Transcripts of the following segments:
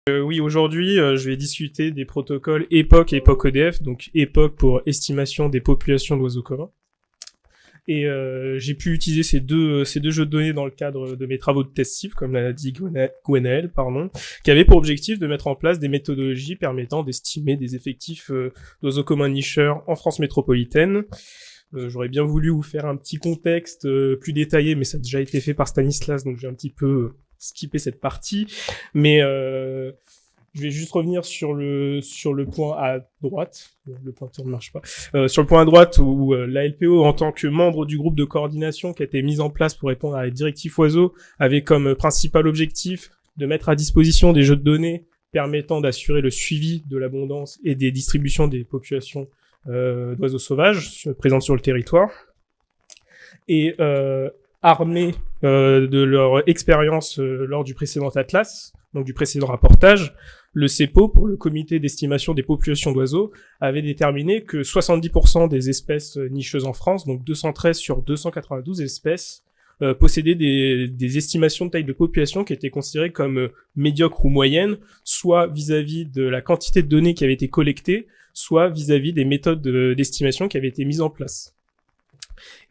Oui, aujourd'hui, je vais discuter des protocoles EPOC et EPOC-EDF, donc EPOC pour estimation des populations d'oiseaux communs. Et j'ai pu utiliser ces deux jeux de données dans le cadre de mes travaux de test CIF, comme l'a dit Gwenaël, qui avait pour objectif de mettre en place des méthodologies permettant d'estimer des effectifs d'oiseaux communs nicheurs en France métropolitaine. J'aurais bien voulu vous faire un petit contexte plus détaillé, mais ça a déjà été fait par Stanislas, donc j'ai un petit peu skippé cette partie. Mais je vais juste revenir sur le point à droite. Le pointeur ne marche pas. Sur le point à droite où la LPO, en tant que membre du groupe de coordination qui a été mis en place pour répondre à la directive oiseaux, avait comme principal objectif de mettre à disposition des jeux de données permettant d'assurer le suivi de l'abondance et des distributions des populations d'oiseaux sauvages présents sur le territoire. Et armés de leur expérience lors du précédent Atlas, donc du précédent rapportage, le CEPO, pour le comité d'estimation des populations d'oiseaux, avait déterminé que 70% des espèces nicheuses en France, donc 213 sur 292 espèces, possédaient des estimations de taille de population qui étaient considérées comme médiocres ou moyennes, soit vis-à-vis de la quantité de données qui avaient été collectées, soit vis-à-vis des méthodes d'estimation qui avaient été mises en place.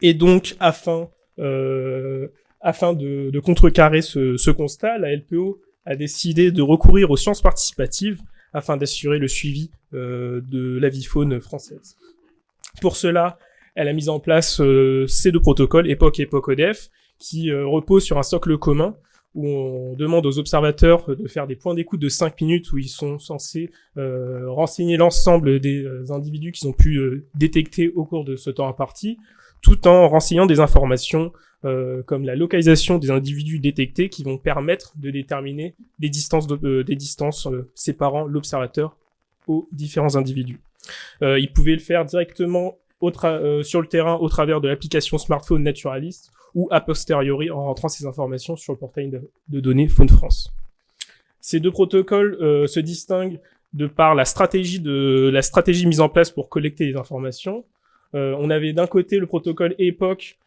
Et donc, afin de contrecarrer ce constat, la LPO a décidé de recourir aux sciences participatives afin d'assurer le suivi de l'avifaune française. Pour cela, elle a mis en place ces deux protocoles, EPOC et EPOC-EDF, qui reposent sur un socle commun où on demande aux observateurs de faire des points d'écoute de 5 minutes où ils sont censés renseigner l'ensemble des individus qu'ils ont pu détecter au cours de ce temps imparti, tout en renseignant des informations comme la localisation des individus détectés qui vont permettre de déterminer des distances séparant l'observateur aux différents individus. Ils pouvaient le faire directement sur le terrain au travers de l'application smartphone naturaliste ou a posteriori en rentrant ces informations sur le portail de données Faune France. Ces deux protocoles se distinguent de par la stratégie mise en place pour collecter les informations. On avait d'un côté le protocole EPOC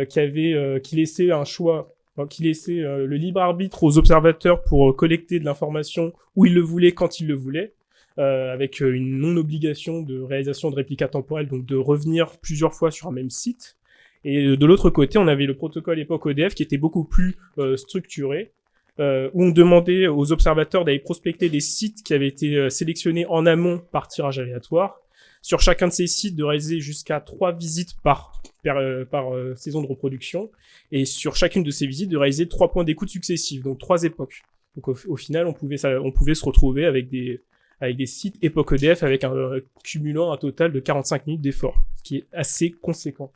qui laissait le libre arbitre aux observateurs pour collecter de l'information où ils le voulaient, quand ils le voulaient, avec une non-obligation de réalisation de réplicas temporels, donc de revenir plusieurs fois sur un même site. Et de l'autre côté, on avait le protocole EPOC-EDF qui était beaucoup plus structuré, où on demandait aux observateurs d'aller prospecter des sites qui avaient été sélectionnés en amont par tirage aléatoire. Sur chacun de ces sites, de réaliser jusqu'à 3 visites par saison de reproduction, et sur chacune de ces visites, de réaliser 3 points d'écoute successifs, donc 3 époques. Donc au final, on pouvait se retrouver avec des sites EPOC-EDF avec cumulant un total de 45 minutes d'effort, ce qui est assez conséquent.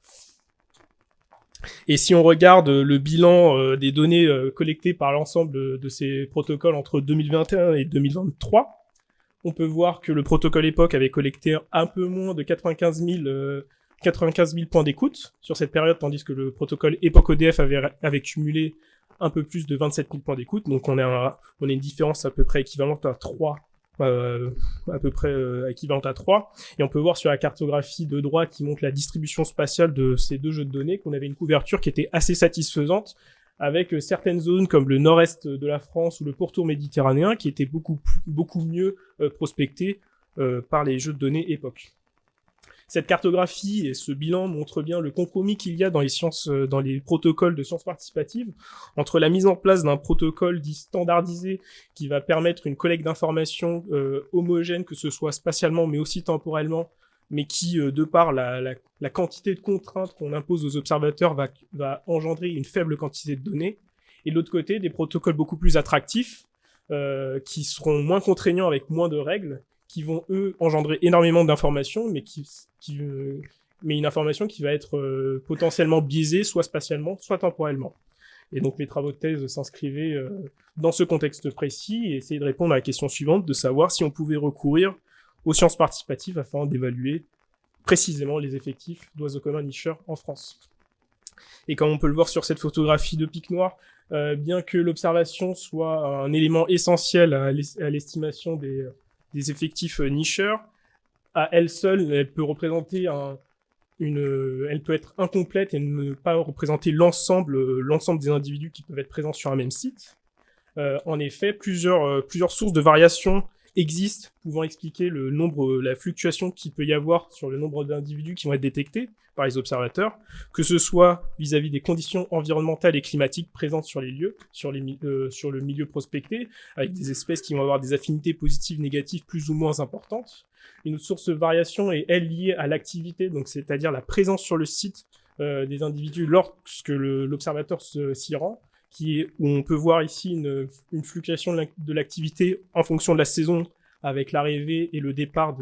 Et si on regarde le bilan des données collectées par l'ensemble de ces protocoles entre 2021 et 2023, on peut voir que le protocole EPOC avait collecté un peu moins de 95 000 points d'écoute sur cette période, tandis que le protocole EPOC-EDF avait cumulé un peu plus de 27 000 points d'écoute. Donc on a une différence à peu près équivalente à 3. Équivalente à 3. Et on peut voir sur la cartographie de droite qui montre la distribution spatiale de ces deux jeux de données qu'on avait une couverture qui était assez satisfaisante, avec certaines zones comme le nord-est de la France ou le pourtour méditerranéen qui étaient beaucoup mieux prospectées par les jeux de données EPOC. Cette cartographie et ce bilan montrent bien le compromis qu'il y a dans les protocoles de sciences participatives entre la mise en place d'un protocole dit standardisé qui va permettre une collecte d'informations homogène, que ce soit spatialement mais aussi temporellement, mais qui, de par la quantité de contraintes qu'on impose aux observateurs, va engendrer une faible quantité de données. Et de l'autre côté, des protocoles beaucoup plus attractifs, qui seront moins contraignants avec moins de règles, qui vont, eux, engendrer énormément d'informations, mais une information qui va être potentiellement biaisée, soit spatialement, soit temporellement. Et donc mes travaux de thèse s'inscrivaient dans ce contexte précis et essayer de répondre à la question suivante, de savoir si on pouvait recourir aux sciences participatives afin d'évaluer précisément les effectifs d'oiseaux communs nicheurs en France. Et comme on peut le voir sur cette photographie de pic noir, bien que l'observation soit un élément essentiel à l'estimation des effectifs nicheurs, à elle seule, elle peut représenter elle peut être incomplète et ne pas représenter l'ensemble des individus qui peuvent être présents sur un même site. En effet, plusieurs sources de variation existent, pouvant expliquer la fluctuation qu'il peut y avoir sur le nombre d'individus qui vont être détectés par les observateurs, que ce soit vis-à-vis des conditions environnementales et climatiques présentes sur les lieux, sur le milieu prospecté, avec des espèces qui vont avoir des affinités positives, négatives plus ou moins importantes. Une autre source de variation est, elle, liée à l'activité, donc c'est-à-dire la présence sur le site des individus lorsque l'observateur s'y rend, où on peut voir ici une fluctuation de l'activité en fonction de la saison, avec l'arrivée et le départ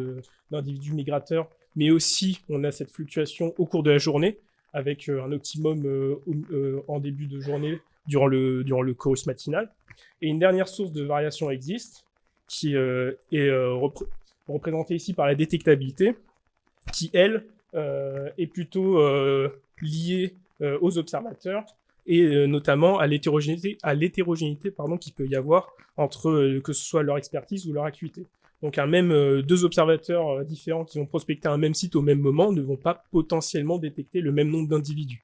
d'individus migrateurs, mais aussi on a cette fluctuation au cours de la journée, avec un optimum en début de journée durant le chorus matinal. Et une dernière source de variation existe, qui est représentée ici par la détectabilité, qui, elle, est plutôt liée aux observateurs, et notamment à l'hétérogénéité qu'il peut y avoir entre que ce soit leur expertise ou leur acuité. Donc deux observateurs différents qui vont prospecter un même site au même moment ne vont pas potentiellement détecter le même nombre d'individus.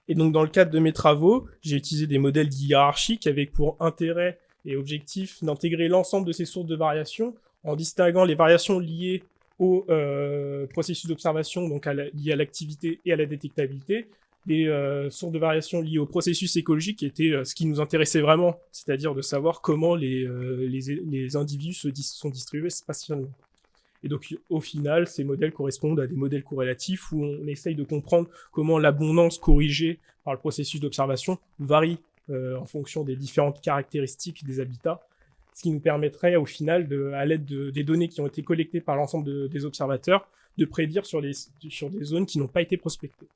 Et donc dans le cadre de mes travaux, j'ai utilisé des modèles hiérarchiques avec pour intérêt et objectif d'intégrer l'ensemble de ces sources de variations en distinguant les variations liées au processus d'observation, donc liées à l'activité et à la détectabilité, des sources de variations liées au processus écologique qui était ce qui nous intéressait vraiment, c'est-à-dire de savoir comment les individus sont distribués spatialement. Et donc au final, ces modèles correspondent à des modèles corrélatifs où on essaye de comprendre comment l'abondance corrigée par le processus d'observation varie en fonction des différentes caractéristiques des habitats, ce qui nous permettrait au final, à l'aide des données qui ont été collectées par l'ensemble des observateurs, de prédire sur des zones qui n'ont pas été prospectées.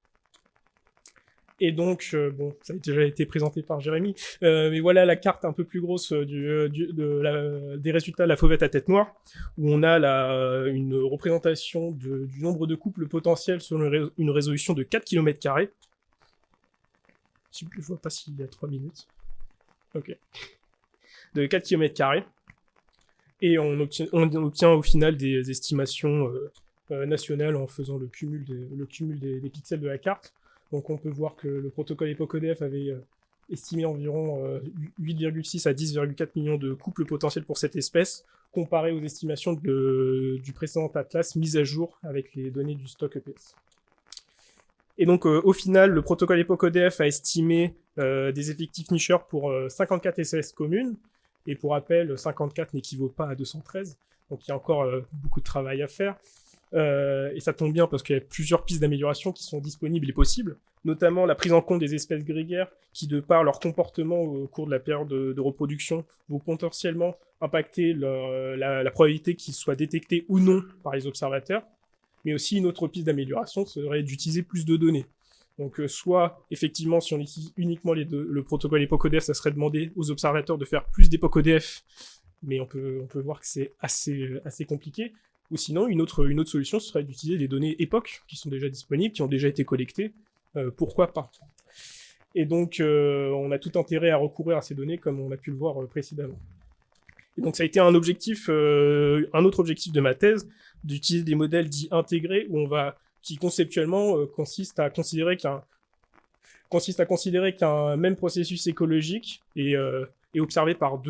Et donc, ça a déjà été présenté par Jérémy, mais voilà la carte un peu plus grosse des résultats de la fauvette à tête noire, où on a une représentation du nombre de couples potentiels selon une résolution de 4 km². Je vois pas s'il y a 3 minutes. Ok. De 4 km². Et on obtient au final des estimations nationales en faisant le cumul des pixels de la carte. Donc on peut voir que le protocole EPOC-EDF avait estimé environ 8,6 à 10,4 millions de couples potentiels pour cette espèce, comparé aux estimations du précédent atlas mis à jour avec les données du stock EPS. Et donc au final, le protocole EPOC-EDF a estimé des effectifs nicheurs pour 54 espèces communes, et pour rappel, 54 n'équivaut pas à 213, donc il y a encore beaucoup de travail à faire. Et ça tombe bien parce qu'il y a plusieurs pistes d'amélioration qui sont disponibles et possibles, notamment la prise en compte des espèces grégaires qui, de par leur comportement au cours de la période de reproduction, vont potentiellement impacter la probabilité qu'ils soient détectés ou non par les observateurs. Mais aussi une autre piste d'amélioration serait d'utiliser plus de données. Donc soit, effectivement, si on utilise uniquement le protocole EPOC-EDF, ça serait demander aux observateurs de faire plus d'EPOC-EDF, mais on peut voir que c'est assez compliqué. Ou sinon, une autre solution serait d'utiliser les données époque qui sont déjà disponibles, qui ont déjà été collectées. Pourquoi pas? Et donc, on a tout intérêt à recourir à ces données, comme on a pu le voir précédemment. Et donc, ça a été un autre objectif de ma thèse, d'utiliser des modèles dits intégrés, qui conceptuellement consiste à considérer qu'un même processus écologique est observé par on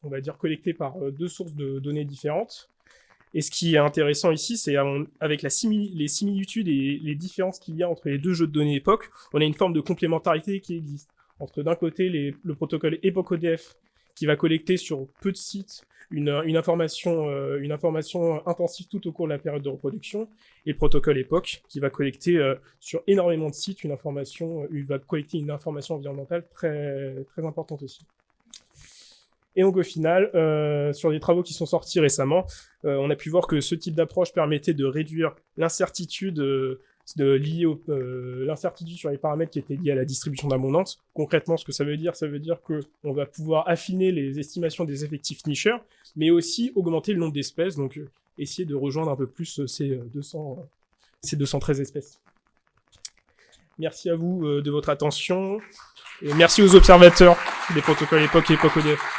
va dire collecté par deux sources de données différentes. Et ce qui est intéressant ici, c'est avec les similitudes et les différences qu'il y a entre les deux jeux de données époque, on a une forme de complémentarité qui existe. Entre d'un côté le protocole EPOC-EDF qui va collecter sur peu de sites une information intensive tout au cours de la période de reproduction, et le protocole EPOC qui va collecter sur énormément de sites il va collecter une information environnementale très, très importante aussi. Et donc au final, sur des travaux qui sont sortis récemment, on a pu voir que ce type d'approche permettait de réduire l'incertitude l'incertitude sur les paramètres qui étaient liés à la distribution d'abondance. Concrètement, ce que ça veut dire qu'on va pouvoir affiner les estimations des effectifs nicheurs, mais aussi augmenter le nombre d'espèces, donc essayer de rejoindre un peu plus ces 213 espèces. Merci à vous de votre attention, et merci aux observateurs des protocoles EPOC et EPOC-EDF.